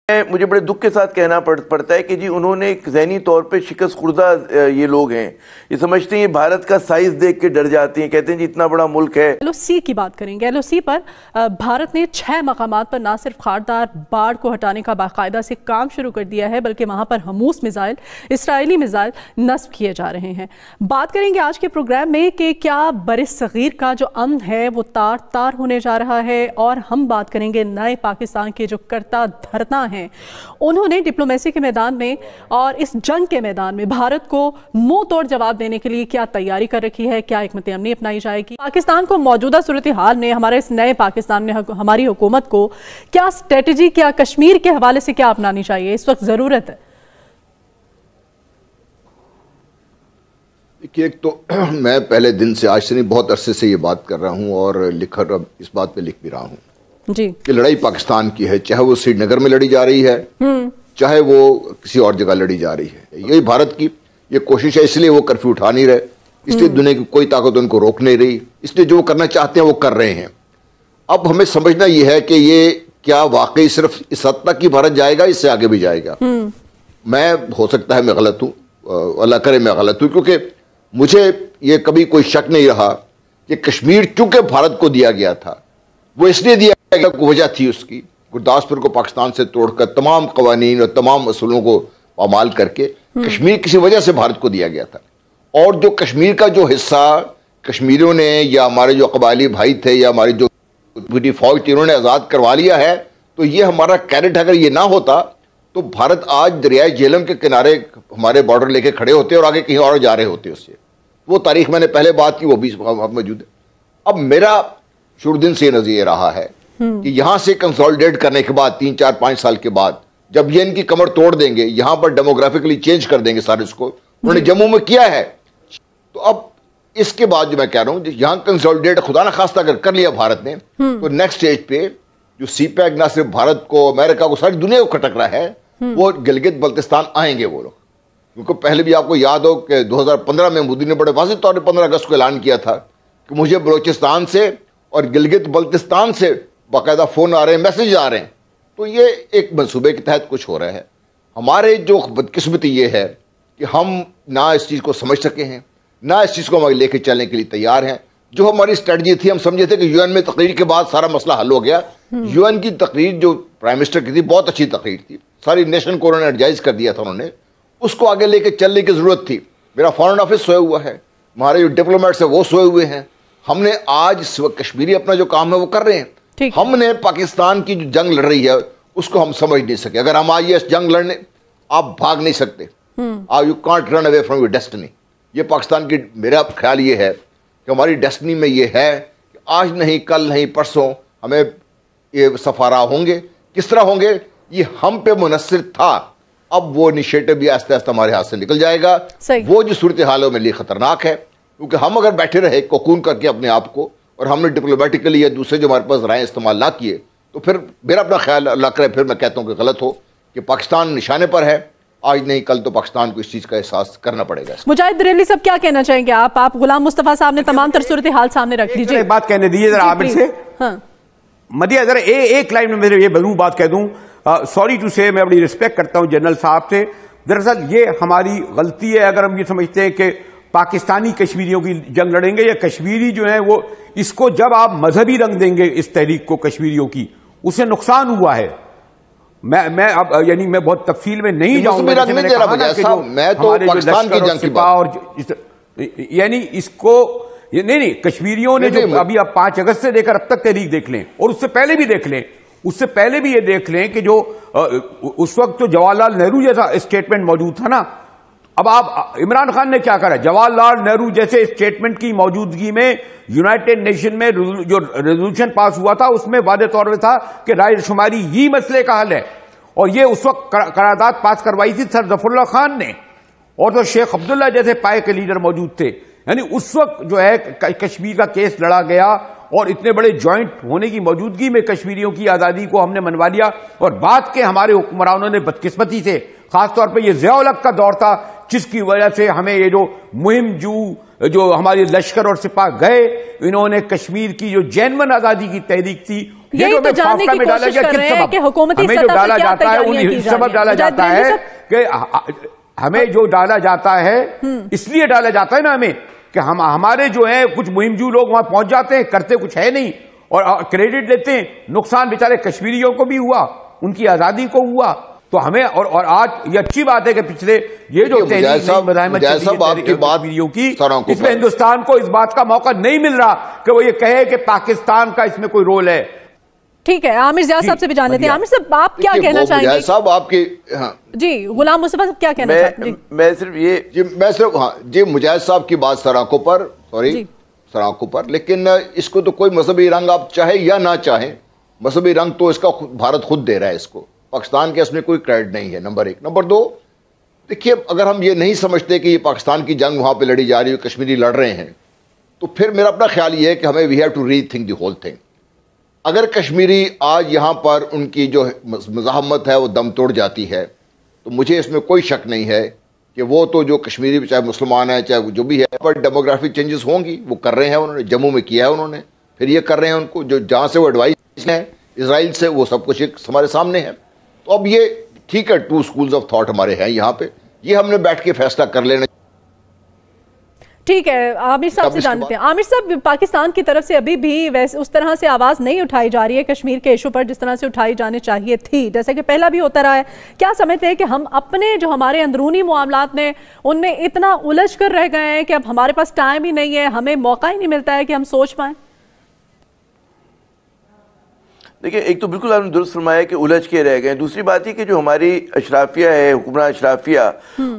مجھے بڑے دکھ کے ساتھ کہنا پڑتا ہے کہ جی انہوں نے ایک ذہنی طور پہ شکست خوردہ یہ لوگ ہیں، یہ سمجھتے ہیں یہ بھارت کا سائز دیکھ کے ڈر جاتے ہیں، کہتے ہیں جی اتنا بڑا ملک ہے۔ LOC کی بات کریں گے۔ LOC پر بھارت نے 6 مقامات پر نہ صرف خاردار باڑ کو ہٹانے کا باقاعدہ سے کام شروع کر دیا ہے، بلکہ وہاں پر ہموس میزائل، اسرائیلی میزائل نصب کیے جا رہے ہیں۔ بات کریں گے آج کے پروگرام میں کہ کیا برصغیر کا جو امن ہے وہ تار تار ہونے جا رہا ہے، اور ہم بات کریں گے نئے پاکستان کے جو کرتا دھرتا ہیں، انہوں نے ڈپلومیسی کے میدان میں اور اس جنگ کے میدان میں بھارت کو منہ توڑ جواب دینے کے لیے کیا تیاری کر رکھی ہے، کیا حکمت عملی اپنائی جائے گی۔ پاکستان کو موجودہ صورتحال میں، ہمارے اس نئے پاکستان میں ہماری حکومت کو کیا اسٹریٹجی، کیا کشمیر کے حوالے سے کیا اپنانی چاہیے، اس وقت ضرورت ہے؟ ایک تو میں پہلے دن سے، آج سے نہیں، بہت عرصے سے یہ بات کر رہا ہوں اور اس بات پہ لکھ بھی رہا ہوں جی کہ لڑائی پاکستان کی ہے، چاہے وہ سری نگر میں لڑی جا رہی ہے، چاہے وہ کسی اور جگہ لڑی جا رہی ہے۔ یہی بھارت کی یہ کوشش ہے، اس لیے وہ کرفیو اٹھا نہیں رہے، اس لیے دنیا کی کوئی طاقت ان کو روک نہیں رہی، اس لیے جو وہ کرنا چاہتے ہیں وہ کر رہے ہیں۔ اب ہمیں سمجھنا یہ ہے کہ یہ کیا واقعی صرف اس حد تک ہی بھارت جائے گا، اس سے آگے بھی جائے گا؟ میں، ہو سکتا ہے میں غلط ہوں، اللہ کرے میں غلط ہوں، کیونکہ مجھے یہ کبھی کوئی شک نہیں رہا کہ کشمیر چونکہ بھارت کو دیا گیا تھا، وہ اس لیے دیا گیا، وجہ تھی اس کی، گرداسپور کو پاکستان سے توڑ کر تمام قوانین اور تمام اصولوں کو پامال کر کے کشمیر کسی وجہ سے بھارت کو دیا گیا تھا۔ اور جو کشمیر کا جو حصہ کشمیریوں نے یا ہمارے جو قبائلی بھائی تھے یا ہماری جو فوج تھی انہوں نے آزاد کروا لیا ہے، تو یہ ہمارا کریڈٹ، اگر یہ نہ ہوتا تو بھارت آج دریائے جہلم کے کنارے ہمارے بارڈر لے کے کھڑے ہوتے اور آگے کہیں اور جا رہے ہوتے اس سے۔ وہ تاریخ میں نے پہلے بات کی، وہ بھی موجود ہے۔ اب میرا شروع دن سے یہ نظریہ رہا ہے کہ یہاں سے کنسولیڈیٹ کرنے کے بعد 3 4 5 سال کے بعد جب یہ ان کی کمر توڑ دیں گے، یہاں پر ڈیموگرافکلی چینج کر دیں گے سارے اس کو، انہوں نے جموں میں کیا ہے، تو اب اس کے بعد جو میں کہہ رہا ہوں یہاں کنسولیڈیٹ خدا نہ خواستہ اگر کر لیا بھارت نے، تو نیکسٹ اسٹیج پہ جو سی پیک نہ صرف بھارت کو، امریکہ کو، ساری دنیا کو کھٹک رہا ہے، وہ گلگت بلتستان آئیں گے وہ لوگ۔ کیونکہ پہلے بھی آپ کو یاد ہو کہ 2015 میں مودی نے بڑے واضح طور پہ 15 اگست کو اعلان کیا تھا کہ مجھے بلوچستان سے اور گلگت بلتستان سے باقاعدہ فون آ رہے ہیں، میسیج آ رہے ہیں۔ تو یہ ایک منصوبے کے تحت کچھ ہو رہا ہے۔ ہمارے جو بدقسمتی یہ ہے کہ ہم نہ اس چیز کو سمجھ سکے ہیں، نہ اس چیز کو ہم لے کے چلنے کے لیے تیار ہیں۔ جو ہماری اسٹریٹجی تھی، ہم سمجھے تھے کہ UN میں تقریر کے بعد سارا مسئلہ حل ہو گیا۔ UN کی تقریر جو پرائم منسٹر کی تھی بہت اچھی تقریر تھی، ساری نیشن کو انہوں نے ایڈجائز کر دیا تھا، انہوں نے اس کو آگے لے کے چلنے کی ضرورت تھی۔ میرا فارن آفس سویا ہوا ہے، ہمارے جو ڈپلومیٹس ہیں وہ سوئے ہوئے ہیں۔ ہم نے آج کشمیری اپنا جو کام ہے وہ کر رہے ہیں۔ ہم نے پاکستان کی جو جنگ لڑ رہی ہے اس کو ہم سمجھ نہیں سکے۔ اگر ہم آج یہ جنگ لڑنے، آپ بھاگ نہیں سکتے، you can't run away from your destiny. یہ پاکستان کی، میرا خیال یہ ہے کہ ہماری ڈیسٹنی میں یہ ہے کہ آج نہیں، کل نہیں، پرسوں ہمیں یہ سفارہ ہوں گے۔ کس طرح ہوں گے، یہ ہم پہ منحصر تھا۔ اب وہ انیشیٹو بھی آہستہ آہستہ ہمارے ہاتھ سے نکل جائے گا۔ وہ جو صورتحال ہے میرے لیے خطرناک ہے، کیونکہ ہم اگر بیٹھے رہے کوکون کر کے اپنے آپ کو، اور ہم نے ڈپلومیٹکلی یا دوسرے جو ہمارے پاس رائے استعمال نہ کیے، تو پھر میرا اپنا خیال، اللہ کرے پھر میں کہتا ہوں کہ غلط ہو، کہ پاکستان نشانے پر ہے، آج نہیں کل تو پاکستان کو اس چیز کا احساس کرنا پڑے گا۔ مجاہد بریلوی صاحب کیا کہنا چاہیں گے آپ؟ غلام مصطفیٰ صاحب نے تمام تر صورتحال سامنے رکھ دیجیے۔ ایک بات کہنے دیجیے ذرا عامر سے، مدیہ ذرا ایک لائن میں یہ ضرور بات کہہ دوں، سوری ٹو سے، میں بڑی رسپیکٹ کرتا ہوں جنرل صاحب سے۔ دراصل یہ ہماری غلطی ہے اگر ہم یہ سمجھتے ہیں کہ پاکستانی کشمیریوں کی جنگ لڑیں گے، یا کشمیری جو ہیں وہ اس کو، جب آپ مذہبی رنگ دیں گے اس تحریک کو کشمیریوں کی، اس سے نقصان ہوا ہے۔ میں اب یعنی میں بہت تفصیل میں نہیں جاؤں گا، میں تو پاکستان کی جنگ کی بات، یعنی اس کو نہیں کشمیریوں نے جو ابھی آپ 5 اگست سے لے کر اب تک تحریک دیکھ لیں، اور اس سے پہلے بھی دیکھ لیں، اس سے پہلے بھی یہ دیکھ لیں کہ جو اس وقت تو جواہر لال نہرو جیسا اسٹیٹمنٹ موجود تھا نا۔ اب آپ عمران خان نے کیا کرا، جواہر لال نہرو جیسے اسٹیٹمنٹ کی موجودگی میں یونائٹڈ نیشن میں جو ریزولوشن پاس ہوا تھا اس میں واضح طور پہ تھا کہ رائے شماری ہی مسئلے کا حل ہے، اور یہ اس وقت قرارداد پاس کروائی تھی سر ظفر اللہ خان نے، اور تو شیخ عبداللہ جیسے پائے کے لیڈر موجود تھے۔ یعنی اس وقت جو ہے کشمیر کا کیس لڑا گیا، اور اتنے بڑے جوائنٹ ہونے کی موجودگی میں کشمیریوں کی آزادی کو ہم نے منوا لیا۔ اور بعد کے ہمارے حکمرانوں نے بدقسمتی سے، خاص طور پہ یہ ضیاء الحق کا دور تھا جس کی وجہ سے ہمیں یہ جو مہم جو ہماری لشکر اور سپاہ گئے، انہوں نے کشمیر کی جو جینون آزادی کی تحریک تھی، یہ جو ہمیں فافقہ میں ڈالا گیا، کس سبب ہمیں جو ڈالا جاتا ہے ان سبب ڈالا جاتا ہے کہ ہمیں جو ڈالا جاتا ہے اس لیے ڈالا جاتا ہے نا ہمیں کہ ہمارے جو ہیں کچھ مہم جو لوگ وہاں پہنچ جاتے ہیں، کرتے کچھ ہے نہیں اور کریڈٹ لیتے ہیں، نقصان بیچارے کشمیریوں کو بھی ہوا، ان کی آزادی کو ہوا۔ تو ہمیں اور آج یہ اچھی بات ہے کہ پچھلے یہ جو مزاحمت کشمیریوں کی، اس میں ہندوستان کو اس بات کا موقع نہیں مل رہا کہ وہ یہ کہے کہ پاکستان کا اس میں کوئی رول ہے۔ ٹھیک ہے، عامر زیاد صاحب سے بھی جان لیتے ہیں۔ عامر صاحب آپ کیا کہنا چاہیں گے؟ صاحب آپ کی جی غلام مصطفیٰ صاحب کیا کہنا چاہتے ہیں؟ میں صرف مجاہد صاحب کی بات سراخوں پر سراخوں پر، لیکن اس کو تو کوئی مذہبی رنگ آپ چاہے یا نہ چاہیں، مذہبی رنگ تو اس کا بھارت خود دے رہا ہے، اس کو پاکستان کے اس میں کوئی کریڈٹ نہیں ہے، نمبر ایک۔ نمبر دو، دیکھیے اگر ہم یہ نہیں سمجھتے کہ یہ پاکستان کی جنگ وہاں پہ لڑی جا رہی ہے، کشمیری لڑ رہے ہیں، تو پھر میرا اپنا خیال یہ ہے کہ ہمیں we have to rethink the whole thing. اگر کشمیری آج یہاں پر ان کی جو مزاحمت ہے وہ دم توڑ جاتی ہے، تو مجھے اس میں کوئی شک نہیں ہے کہ وہ تو جو کشمیری چاہے مسلمان ہیں چاہے جو بھی ہے، پر ڈیموگرافک چینجز ہوں گی، وہ کر رہے ہیں، انہوں نے جموں میں کیا ہے، انہوں نے پھر یہ کر رہے ہیں، ان کو جو جہاں سے وہ ایڈوائس ہیں اسرائیل سے، وہ سب کچھ ہمارے سامنے ہے۔ تو اب یہ ٹھیک ہے، 2 schools of thought ہمارے ہیں یہاں پہ، یہ ہم نے بیٹھ کے فیصلہ کر لینا۔ ٹھیک ہے، عامر صاحب سے جانتے ہیں۔ عامر صاحب، پاکستان کی طرف سے ابھی بھی اس طرح سے آواز نہیں اٹھائی جا رہی ہے کشمیر کے ایشو پر جس طرح سے اٹھائی جانی چاہیے تھی، جیسے کہ پہلا بھی ہوتا رہا ہے۔ کیا سمجھتے ہیں کہ ہم اپنے جو ہمارے اندرونی معاملات نے ان میں اتنا الجھ کر رہ گئے ہیں کہ اب ہمارے پاس ٹائم ہی نہیں ہے، ہمیں موقع ہی نہیں ملتا ہے کہ ہم سوچ پائیں؟ دیکھیں، ایک تو بالکل آپ نے درست فرمایا کہ الجھ کے رہ گئے، دوسری بات یہ کہ جو ہماری اشرافیہ ہے، حکمران اشرافیہ،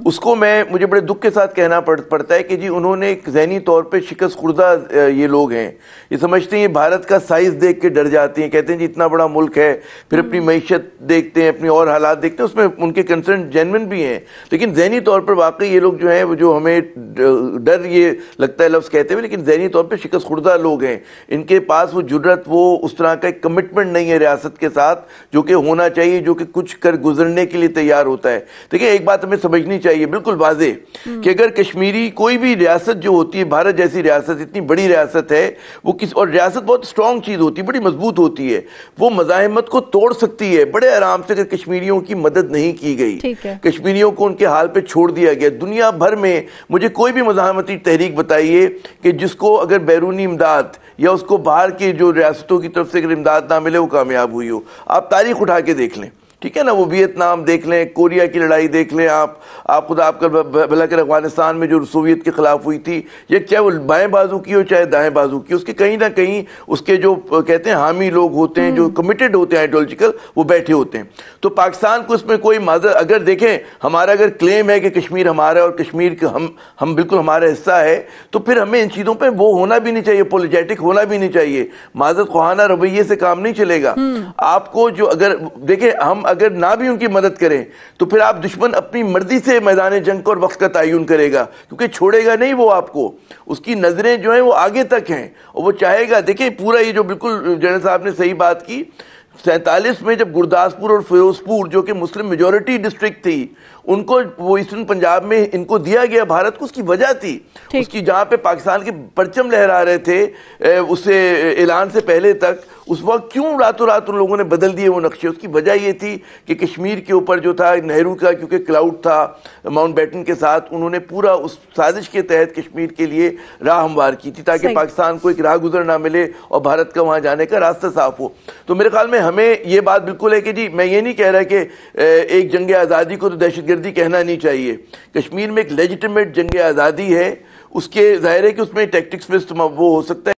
اس کو مجھے بڑے دکھ کے ساتھ کہنا پڑتا ہے کہ جی انہوں نے ایک ذہنی طور پہ شکست خوردہ یہ لوگ ہیں، یہ سمجھتے ہیں یہ بھارت کا سائز دیکھ کے ڈر جاتے ہیں، کہتے ہیں جی اتنا بڑا ملک ہے، پھر اپنی معیشت دیکھتے ہیں، اپنی اور حالات دیکھتے ہیں، اس میں ان کے کنسرن جینون بھی ہیں، لیکن ذہنی طور پر واقعی یہ لوگ جو ہیں وہ جو ہمیں ڈر یہ لگتا ہے لفظ کہتے ہوئے، لیکن ذہنی طور پہ شکست خوردہ لوگ ہیں، ان کے پاس وہ جرت، وہ اس طرح کا ایک کمٹمنٹ نہیں ہے ریاست کے ساتھ جو کہ ہونا چاہیے، جو کہ کچھ کر گزرنے کے لیے تیار ہوتا ہے۔ دیکھیں ایک بات ہمیں سمجھنی چاہیے بالکل واضح کہ اگر کشمیری کوئی بھی ریاست جو ہوتی ہے، بھارت جیسی ریاست اتنی بڑی ریاست ہے، وہ اور ریاست بہت سٹرونگ چیز ہوتی ہے، بڑی مضبوط ہوتی ہے، وہ مزاحمت کو توڑ سکتی ہے بڑے آرام سے اگر کشمیریوں کی مدد نہیں کی گئی، کشمیریوں کو ان کے حال پہ چھوڑ دیا گیا۔ دنیا بھر میں مجھے کوئی بھی مزاحمتی تحریک بتائیے کہ جس کو اگر بیرونی امداد یا اس کو باہر کی جو ریاستوں کی طرف سے اگر امداد نہ ملے وہ کامیاب ہوئی ہو۔ آپ تاریخ اٹھا کے دیکھ لیں، ٹھیک ہے نا، وہ ویتنام دیکھ لیں، کوریا کی لڑائی دیکھ لیں، آپ خدا آپ کا بھلا کر افغانستان میں جو سوویت کے خلاف ہوئی تھی، یہ چاہے وہ بائیں بازو کی ہو چاہے دائیں بازو کی، اس کے کہیں نہ کہیں اس کے جو کہتے ہیں حامی لوگ ہوتے ہیں، جو کمیٹڈ ہوتے ہیں آئیڈیالوجیکل، وہ بیٹھے ہوتے ہیں۔ تو پاکستان کو اس میں کوئی معذرت، اگر دیکھیں ہمارا اگر کلیم ہے کہ کشمیر ہمارا اور کشمیر کا ہم بالکل ہمارا حصہ ہے، تو پھر ہمیں ان چیزوں پہ وہ ہونا بھی نہیں چاہیے، پولیٹک ہونا بھی نہیں چاہیے، معذرت خواہانہ رویے سے کام نہیں چلے گا۔ آپ کو جو اگر دیکھیں ہم اگر نہ بھی ان کی مدد کریں تو پھر آپ دشمن اپنی مرضی سے میدان جنگ اور وقت کا تعین کرے گا، کیونکہ چھوڑے گا نہیں وہ آپ کو، اس کی نظریں جو ہیں وہ آگے تک ہیں اور وہ چاہے گا۔ دیکھیں پورا یہ جو بالکل جنرل صاحب نے صحیح بات کی، 47 میں جب گرداسپور اور فیروزپور جو کہ مسلم میجورٹی ڈسٹرکٹ تھی، ان کو وہ ایسٹرن پنجاب میں ان کو دیا گیا بھارت کو، اس کی وجہ تھی اس کی، جہاں پہ پاکستان کے پرچم لہرا رہے تھے اسے اعلان سے پہلے تک، اس وقت کیوں راتوں رات ان لوگوں نے بدل دیے وہ نقشے؟ اس کی وجہ یہ تھی کہ کشمیر کے اوپر جو تھا نہرو کا کیونکہ کلاؤڈ تھا ماؤنٹ بیٹن کے ساتھ، انہوں نے پورا اس سازش کے تحت کشمیر کے لیے راہ ہموار کی تھی تاکہ پاکستان کو ایک راہ گزر نہ ملے اور بھارت کا وہاں جانے کا راستہ صاف ہو۔ تو میرے خیال میں ہمیں یہ بات بالکل ہے کہ جی میں یہ نہیں کہہ رہا کہ ایک جنگ آزادی کو تو دہشت گردی کہنا نہیں چاہیے، کشمیر میں ایک لیجیٹمیٹ جنگ آزادی ہے، اس کے ظاہر ہے کہ اس میں ٹیکٹکس وہ ہو سکتا ہے۔